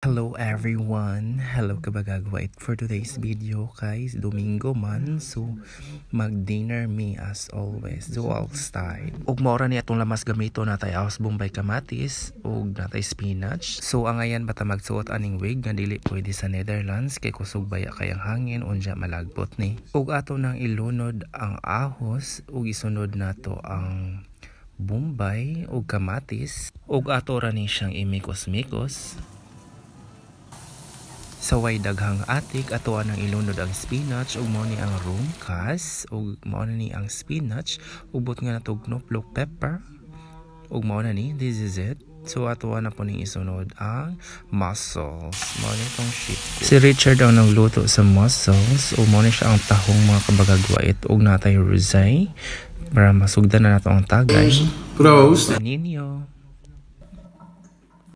Hello everyone! Hello kabagagwait for today's video guys. Domingo man, so mag-dinner me as always. Dual style. Ug maura ni atong lamas gamito natay aos bombay kamatis ug natay spinach. So ang ayan bata magsuot aning wig nga dili pwede sa Netherlands kay kusog baya kayang hangin unya malagbot ni. Ug ato nang ilunod ang ahos ug isunod nato ang bombay ug kamatis ug ato ra ni siyang imikos-mikos. Sa way daghang atik atoa nang ilunod ang spinach ug mao ni ang rumkas ug mao na ni ang spinach ubot nga natog knoblauch pepper ug mao na ni this is it. So atoa na po ning isunod ang mussels. Mao ni tong shit. Si Richard ang nagluto sa mussels ug mao ni siya ang tahong mga kabagagwait ug natay rosay para masugdan na nato ang tagay. Prost. Ninyo.